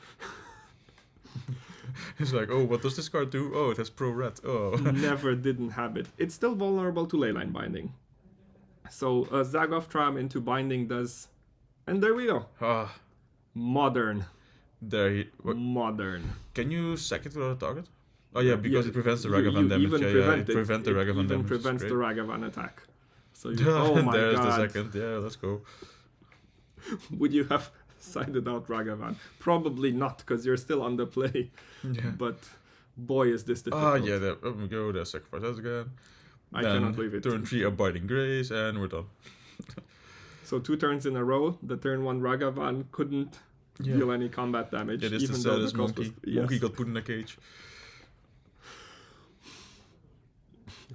Speaker 2: It's like, oh, what does this card do? Oh, it has pro red. Oh.
Speaker 3: Never didn't have it. It's still vulnerable to Leyline Binding. So Zagoth Tram into Binding does. And there we go. Modern. Modern.
Speaker 2: Can you sack it without a target? Oh yeah, because it prevents the Ragavan damage. It prevents the Ragavan damage.
Speaker 3: It prevents the Ragavan attack. So
Speaker 2: oh my there's god. The second. Yeah, let's go.
Speaker 3: Would you have sided out Ragavan? Probably not, because you're still on the play.
Speaker 2: Yeah.
Speaker 3: But boy, is this difficult.
Speaker 2: Yeah, there we go. There's sacrifice that again.
Speaker 3: I cannot believe it.
Speaker 2: Turn 3 Abiding Grace, and we're done.
Speaker 3: So 2 turns in a row. The turn 1 Ragavan couldn't deal any combat damage.
Speaker 2: Yeah, this is the saddest monkey. Monkey got put in a cage.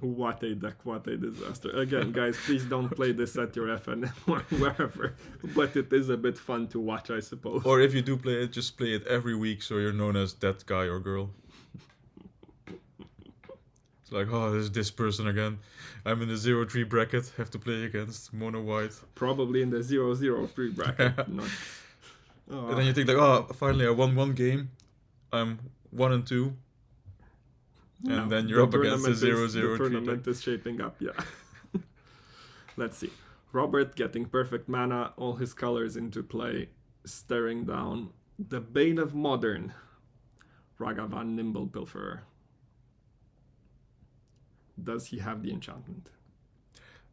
Speaker 3: What a deck, what a disaster. Again, guys, please don't play this at your FN or wherever. But it is a bit fun to watch, I suppose.
Speaker 2: Or if you do play it, just play it every week so you're known as that guy or girl. It's like, oh, there's this person again. I'm in the 0-3 bracket, have to play against mono white.
Speaker 3: Probably in the 0-0-3 bracket.
Speaker 2: And then you think like, oh, finally I won 1 game. I'm 1-2. And then you're up against the 0-0.
Speaker 3: The tournament is shaping up, yeah. Let's see. Robert getting perfect mana, all his colors into play, staring down the Bane of Modern, Ragavan Nimble Pilferer. Does he have the enchantment?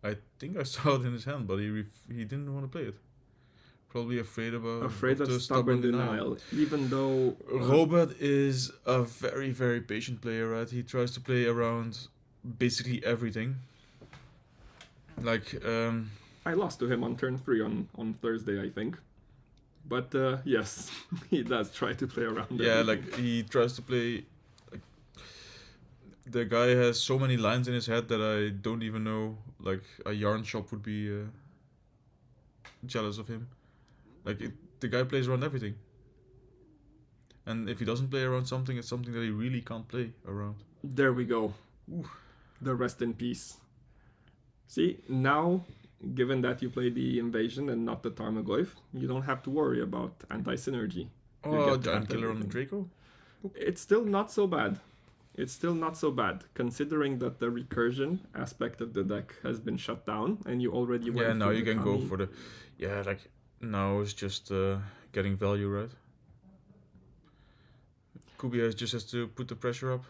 Speaker 2: I think I saw it in his hand, but he didn't want to play it. Probably afraid of
Speaker 3: the stubborn denial. Even though
Speaker 2: Robert is a very, very patient player, right? He tries to play around basically everything. Like
Speaker 3: I lost to him on turn 3 on Thursday, I think. But yes, he does try to play around everything.
Speaker 2: Like he tries to play. Like, the guy has so many lines in his head that I don't even know. Like a yarn shop would be jealous of him. Like, the guy plays around everything. And if he doesn't play around something, it's something that he really can't play around.
Speaker 3: There we go. Ooh. The rest in peace. See, now, given that you play the Invasion and not the Tarmogoyf, you don't have to worry about anti-synergy.
Speaker 2: Oh, Giant Killer on the Draco?
Speaker 3: It's still not so bad. It's still not so bad, considering that the recursion aspect of the deck has been shut down, and you already went
Speaker 2: now you can go for the... Yeah, like... Now it's just getting value, right? Kubia just has to put the pressure up.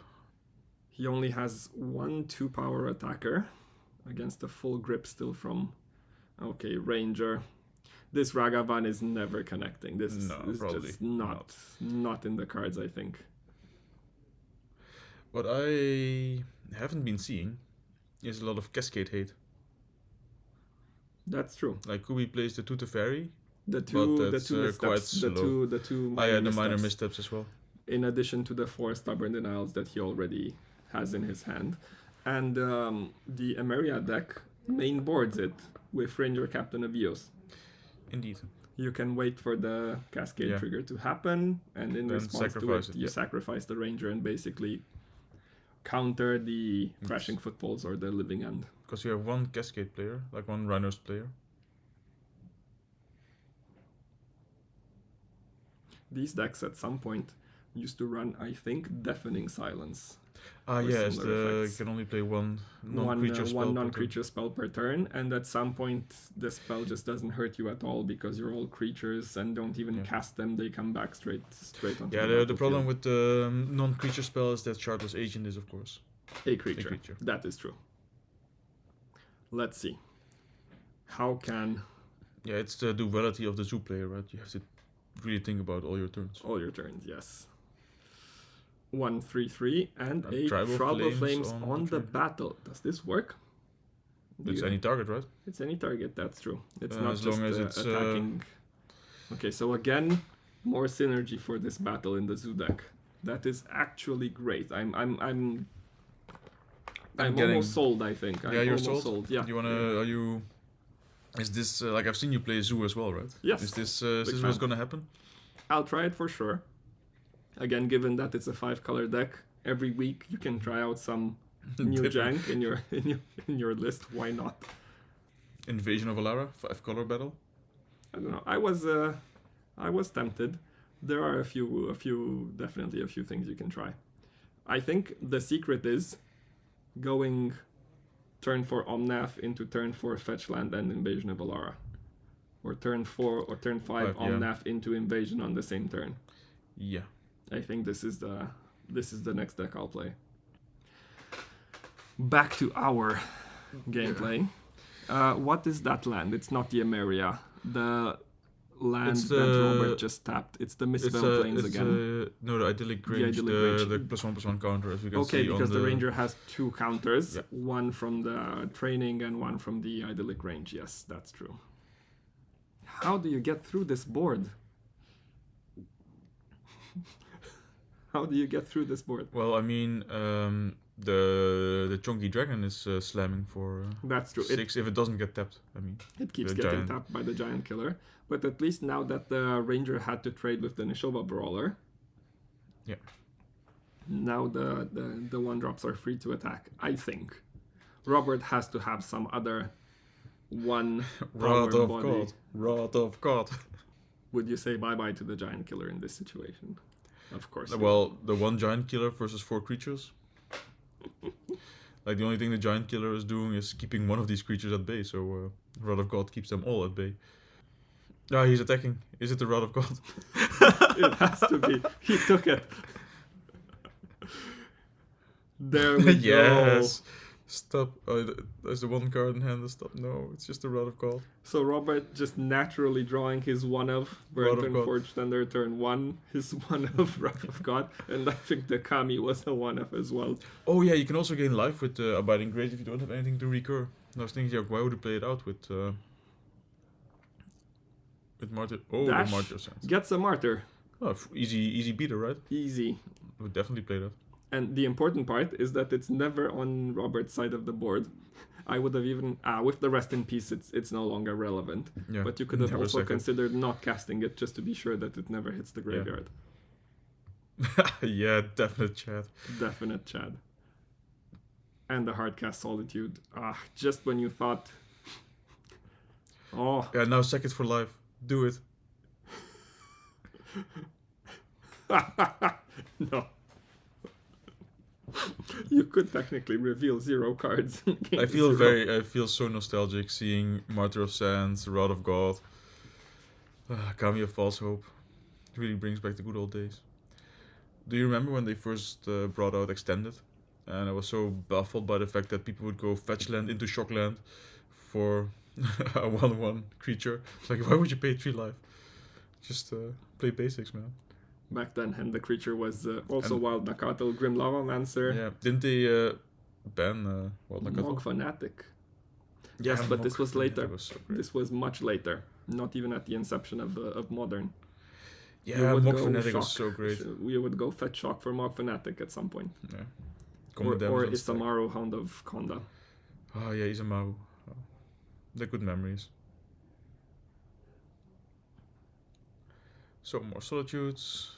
Speaker 3: He only has 1 2-power attacker against a full grip still from... Okay, Ranger. This Ragavan is never connecting. This is just not in the cards, I think.
Speaker 2: What I haven't been seeing is a lot of Cascade hate.
Speaker 3: That's true.
Speaker 2: Like Kubi plays the Tutor Fairy.
Speaker 3: The two missteps,
Speaker 2: quite slow.
Speaker 3: the two
Speaker 2: minor missteps as well.
Speaker 3: In addition to the 4 Stubborn Denials that he already has in his hand. And the Emeria deck main boards it with Ranger Captain of Eos.
Speaker 2: Indeed.
Speaker 3: You can wait for the Cascade trigger to happen, and in response to it, you sacrifice the Ranger and basically counter the Crashing Footfalls or the Living End.
Speaker 2: Because you have 1 Cascade player, like 1 Rhinos player.
Speaker 3: These decks at some point used to run, I think, Deafening Silence.
Speaker 2: Yes, you can only play one non-creature spell.
Speaker 3: One non-creature spell per turn, and at some point the spell just doesn't hurt you at all because you're all creatures and don't even cast them. They come back straight onto
Speaker 2: the problem with the non-creature spell is that Shardless Agent is, of course,
Speaker 3: a creature. That is true. Let's see. How can...
Speaker 2: Yeah, it's the duality of the zoo player, right? You have to really think about all your turns.
Speaker 3: All your turns, yes. 1/3/3 and a
Speaker 2: Tribal
Speaker 3: Flames on the battle. Does this work?
Speaker 2: It's any target, right?
Speaker 3: It's any target, that's true. It's not
Speaker 2: as
Speaker 3: just
Speaker 2: long as it's
Speaker 3: attacking. Okay, so again, more synergy for this battle in the zoo deck. That is actually great. I'm almost sold, I think.
Speaker 2: You're sold?
Speaker 3: Yeah.
Speaker 2: You wanna? Are you? Is this like I've seen you play zoo as well, right?
Speaker 3: Yes.
Speaker 2: Is this what's gonna happen?
Speaker 3: I'll try it for sure. Again, given that it's a 5-color deck, every week you can try out some new jank in your list. Why not?
Speaker 2: Invasion of Alara, 5-color battle.
Speaker 3: I don't know. I was tempted. There are definitely a few things you can try. I think the secret is going turn 4 Omnath into turn 4 Fetch Land and Invasion of Alara, or turn 4 or turn 5 Omnath into Invasion on the same turn.
Speaker 2: Yeah.
Speaker 3: I think this is the next deck I'll play. Back to our gameplay. What is that land? It's not the Emeria. The land that Robert just tapped. It's the Mistveil Plains again.
Speaker 2: No, the Idyllic Range. The +1/+1 counter, as you can see.
Speaker 3: Okay, because the Ranger has 2 counters. Yeah. One from the training and one from the Idyllic Range. Yes, that's true. How do you get through this board? How do you get through this board?
Speaker 2: Well, I mean, the Chunky Dragon is slamming for
Speaker 3: that's true.
Speaker 2: 6 if it doesn't get tapped. I mean,
Speaker 3: it keeps getting tapped by the Giant Killer. But at least now that the Ranger had to trade with the Nishova Brawler, now the 1-drops are free to attack. I think Robert has to have some other one
Speaker 2: Wrath of
Speaker 3: body.
Speaker 2: God. Wrath of God.
Speaker 3: Would you say bye-bye to the Giant Killer in this situation? Of course.
Speaker 2: Well, the 1 Giant Killer versus 4 creatures. Like, the only thing the Giant Killer is doing is keeping one of these creatures at bay, so Wrath of God keeps them all at bay. Ah, he's attacking. Is it the Wrath of God?
Speaker 3: It has to be. He took it. There we
Speaker 2: yes. Go. Stop. There's the 1 card in hand. Stop. No, it's just the Wrath of God.
Speaker 3: So Robert just naturally drawing his 1 of Burnt Forged Thunder turn 1, his 1 of Wrath of God, and I think the Kami was a 1 of as well.
Speaker 2: Oh yeah, you can also gain life with Abiding Grade if you don't have anything to recur. I was thinking, why would you play it out with Martyr? Oh,
Speaker 3: Dash
Speaker 2: the Martyr sense.
Speaker 3: Gets a Martyr.
Speaker 2: Oh, easy beater, right?
Speaker 3: Easy.
Speaker 2: I would definitely play that.
Speaker 3: And the important part is that it's never on Robert's side of the board. I would have even... with the Rest in Peace, it's no longer relevant. Yeah, but you could have also considered not casting it just to be sure that it never hits the graveyard.
Speaker 2: Yeah, definite Chad.
Speaker 3: Definite Chad. And the Hardcast Solitude. Just when you thought... Oh.
Speaker 2: Yeah, now sack it for life. Do it.
Speaker 3: No. You could technically reveal 0 cards.
Speaker 2: I feel so nostalgic seeing Martyr of Sands, Wrath of God, Kami of False Hope. It really brings back the good old days. Do you remember when they first brought out Extended? And I was so baffled by the fact that people would go fetch land into shock land for a 1/1 creature. It's like, why would you pay 3 life? Just play basics, man.
Speaker 3: Back then, and the creature was also Wild Nakato, Grim Lavamancer.
Speaker 2: Yeah, didn't they ban Wild Nakato?
Speaker 3: Mog Fanatic. Yes, but this was later.
Speaker 2: Was
Speaker 3: this was much later. Not even at the inception of Modern.
Speaker 2: Yeah, Mog Fanatic was so great.
Speaker 3: We would go fetch shock for Mog Fanatic at some point.
Speaker 2: Yeah.
Speaker 3: Or Isamaru, Hound of Konda.
Speaker 2: Oh yeah, Isamaru. Oh. They're good memories. So more Solitudes.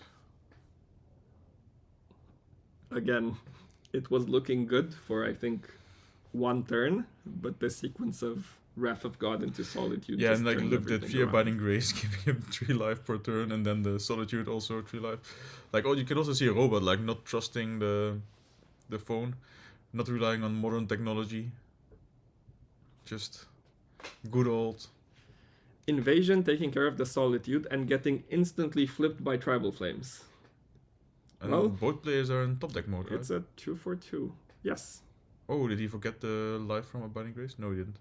Speaker 3: Again, it was looking good for, I think, 1 turn, but the sequence of Wrath of God into Solitude.
Speaker 2: Yeah,
Speaker 3: just
Speaker 2: and like
Speaker 3: turns
Speaker 2: look, that
Speaker 3: everything
Speaker 2: Fear
Speaker 3: around.
Speaker 2: Binding Grace giving him 3 life per turn, and then the Solitude also 3 life. Like, oh, you can also see a robot like not trusting the phone, not relying on modern technology. Just good old.
Speaker 3: Invasion taking care of the Solitude and getting instantly flipped by Tribal Flames.
Speaker 2: And
Speaker 3: Well,
Speaker 2: both players are in top deck mode, right?
Speaker 3: It's a 2/2. Yes.
Speaker 2: Oh, did he forget the life from a Binding Grace? No, he didn't.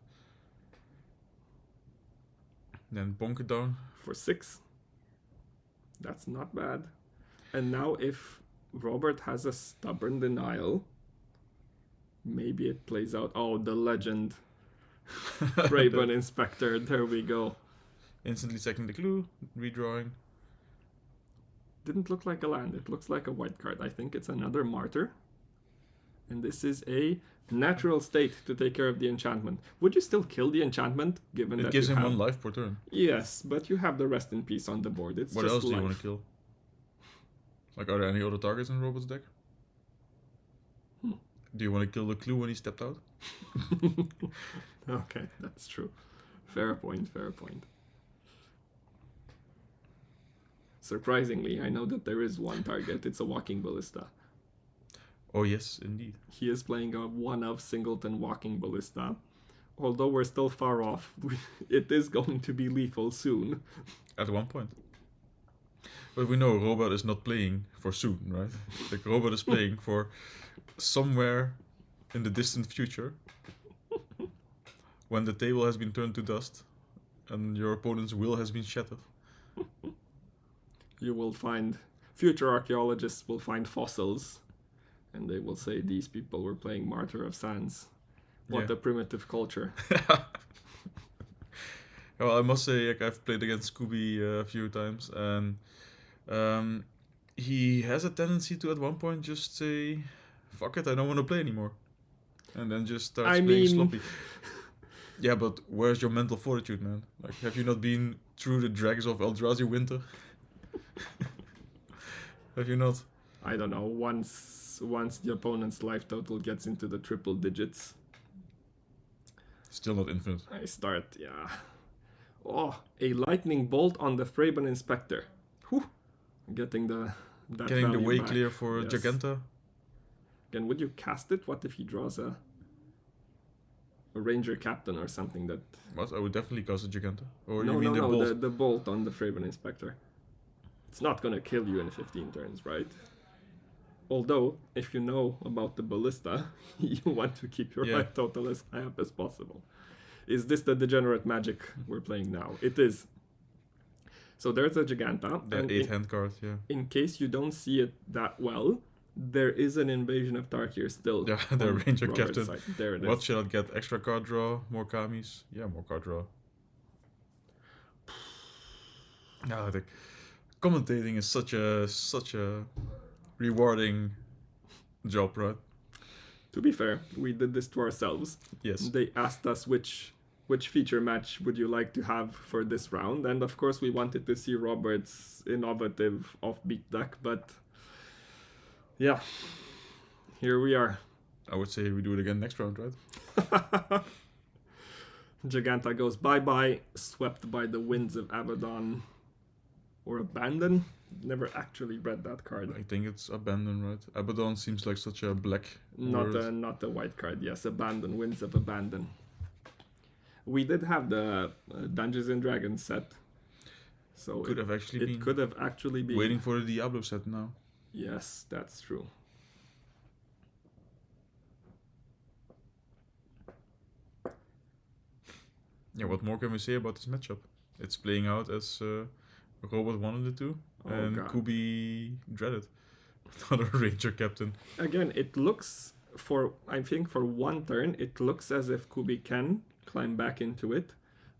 Speaker 2: Then bonk it down.
Speaker 3: For 6. That's not bad. And now if Robert has a Stubborn Denial, maybe it plays out. Oh, the legend. Raven Inspector. There we go.
Speaker 2: Instantly sacking the clue, redrawing.
Speaker 3: Didn't look like a land. It looks like a white card. I think it's another Martyr. And this is a natural state to take care of the enchantment. Would you still kill the enchantment given that
Speaker 2: It gives
Speaker 3: you
Speaker 2: him
Speaker 3: have...
Speaker 2: 1 life per turn.
Speaker 3: Yes, but you have the Rest in Peace on the board. It's
Speaker 2: What
Speaker 3: just
Speaker 2: else do you
Speaker 3: life.
Speaker 2: want to kill? Like, are there any other targets in Robot's deck? Do you want to kill the clue when he stepped out?
Speaker 3: Okay, that's true. Fair point, fair point. Surprisingly, I know that there is one target. It's a Walking Ballista.
Speaker 2: Oh yes, indeed.
Speaker 3: He is playing a 1-of Singleton Walking Ballista. Although we're still far off, it is going to be lethal soon.
Speaker 2: At one point. But we know Robot is not playing for soon, right? Like, Robot is playing for somewhere in the distant future, when the table has been turned to dust and your opponent's will has been shattered.
Speaker 3: You will find... Future archaeologists will find fossils, and they will say these people were playing Martyr of Sands. What
Speaker 2: Yeah.
Speaker 3: a primitive culture.
Speaker 2: Well, I must say, like, I've played against Scooby a few times, and he has a tendency to at one point just say, fuck it, I don't want to play anymore. And then just starts playing sloppy. Yeah, but where's your mental fortitude, man? Like, have you not been through the dregs of Eldrazi winter? Have you not?
Speaker 3: I don't know, once the opponent's life total gets into the triple digits,
Speaker 2: Still not infinite.
Speaker 3: I start, yeah. Oh, a lightning bolt on the Thraben Inspector. Whew. Getting that
Speaker 2: Getting the
Speaker 3: value
Speaker 2: way
Speaker 3: back.
Speaker 2: clear for
Speaker 3: Yes.
Speaker 2: Giganta.
Speaker 3: Again, would you cast it? What if he draws a Ranger Captain or something that...
Speaker 2: What? I would definitely cast a Giganta. Or
Speaker 3: No,
Speaker 2: you mean
Speaker 3: no,
Speaker 2: the
Speaker 3: no,
Speaker 2: bolt?
Speaker 3: the bolt on the Thraben Inspector. It's not gonna kill you in 15 turns, right? Although, if you know about the Ballista, you want to keep your
Speaker 2: Yeah.
Speaker 3: life total as high up as possible. Is this the degenerate magic we're playing now? It is. So there's a Giganta.
Speaker 2: The
Speaker 3: and
Speaker 2: 8-hand card, yeah.
Speaker 3: in case you don't see it that well, there is an Invasion of Tarkir still.
Speaker 2: Yeah, the
Speaker 3: on
Speaker 2: Ranger
Speaker 3: Robert's
Speaker 2: Captain.
Speaker 3: side. There it is.
Speaker 2: What shall I get? Extra card draw? More Kamis? Yeah, more card draw. No, the commentating is such a rewarding job, right?
Speaker 3: To be fair, we did this to ourselves.
Speaker 2: Yes.
Speaker 3: They asked us which feature match would you like to have for this round, and of course we wanted to see Robert's innovative offbeat deck, but yeah, here we are.
Speaker 2: I would say we do it again next round, right?
Speaker 3: Giganta goes bye-bye, swept by the winds of Abaddon. Or Abandon? Never actually read that card.
Speaker 2: I think it's Abandon, right? Abaddon seems like such a black word.
Speaker 3: Not a white card, yes. Abandon, Winds of Abandon. We did have the Dungeons and Dragons set. So
Speaker 2: Could have actually been.
Speaker 3: it could have actually been.
Speaker 2: Waiting for the Diablo set now.
Speaker 3: Yes, that's true.
Speaker 2: Yeah, what more can we say about this matchup? It's playing out as Robot wanted it to,
Speaker 3: Oh,
Speaker 2: and
Speaker 3: God.
Speaker 2: Kubi dreaded. Another Ranger Captain.
Speaker 3: Again, it looks I think for one turn, it looks as if Kubi can climb back into it,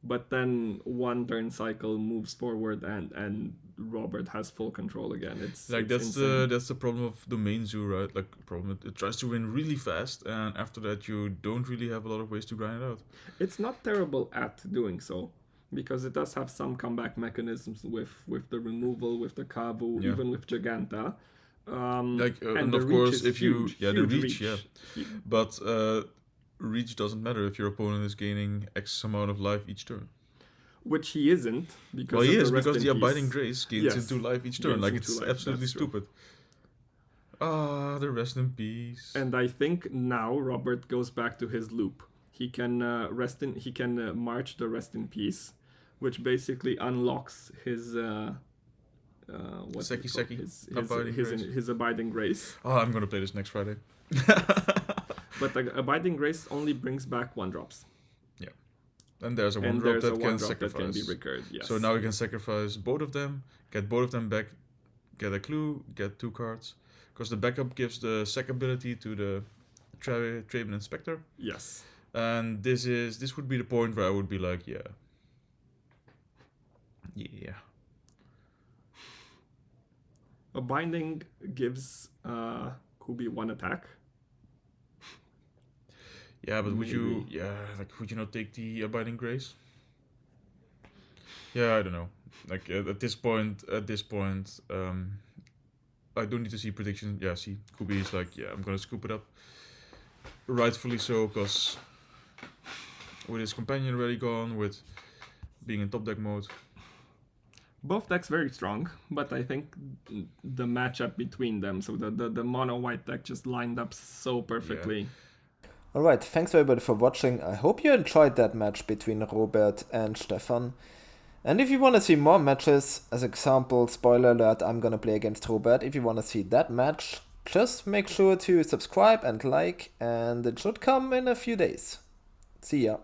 Speaker 3: but then one turn cycle moves forward and Robert has full control again. It's
Speaker 2: That's
Speaker 3: insane.
Speaker 2: the problem of Domain Zoo, right? Like, problem it tries to win really fast, and after that you don't really have a lot of ways to grind it out.
Speaker 3: It's not terrible at doing so, because it does have some comeback mechanisms with the removal, with the Kavu,
Speaker 2: Yeah.
Speaker 3: even with Giganta.
Speaker 2: And
Speaker 3: the
Speaker 2: of
Speaker 3: reach
Speaker 2: course,
Speaker 3: is
Speaker 2: if you
Speaker 3: huge,
Speaker 2: the
Speaker 3: huge
Speaker 2: reach, yeah. But reach doesn't matter if your opponent is gaining X amount of life each turn.
Speaker 3: Which he isn't, because
Speaker 2: Well, he
Speaker 3: of
Speaker 2: is,
Speaker 3: the rest
Speaker 2: because
Speaker 3: in
Speaker 2: the
Speaker 3: peace.
Speaker 2: Abiding Grace gains
Speaker 3: Yes,
Speaker 2: into life each turn.
Speaker 3: gains
Speaker 2: Like,
Speaker 3: into
Speaker 2: it's
Speaker 3: life,
Speaker 2: absolutely
Speaker 3: that's true.
Speaker 2: stupid. Ah, the rest in peace.
Speaker 3: And I think now Robert goes back to his loop. He can march the rest in peace, which basically unlocks his
Speaker 2: Seki,
Speaker 3: his Abiding Grace.
Speaker 2: Oh, I'm gonna play this next Friday.
Speaker 3: But the Abiding Grace only brings back 1-drops.
Speaker 2: Yeah. And there's a
Speaker 3: And
Speaker 2: 1-drop
Speaker 3: there's a
Speaker 2: that can
Speaker 3: 1-drop that can
Speaker 2: sacrifice.
Speaker 3: be recurred, yes.
Speaker 2: So now we can sacrifice both of them, get both of them back, get a clue, get 2 cards. Because the backup gives the sack ability to the Traven Inspector.
Speaker 3: Yes.
Speaker 2: And this would be the point where I would be like, yeah.
Speaker 3: A binding gives Kubi 1 attack.
Speaker 2: Yeah, but would you
Speaker 3: Maybe.
Speaker 2: would you not take the Abiding Grace? Yeah, I don't know. Like at this point, I don't need to see prediction. Yeah, see, Kubi is like, yeah, I'm gonna scoop it up. Rightfully so, because with his companion already gone, with being in top deck mode.
Speaker 3: Both decks very strong, but I think the matchup between them, so the mono white deck just lined up so perfectly.
Speaker 2: Yeah.
Speaker 1: Alright, thanks everybody for watching. I hope you enjoyed that match between Robert and Stefan. And if you want to see more matches, as example, spoiler alert, I'm gonna play against Robert. If you want to see that match, just make sure to subscribe and like, and it should come in a few days. See ya.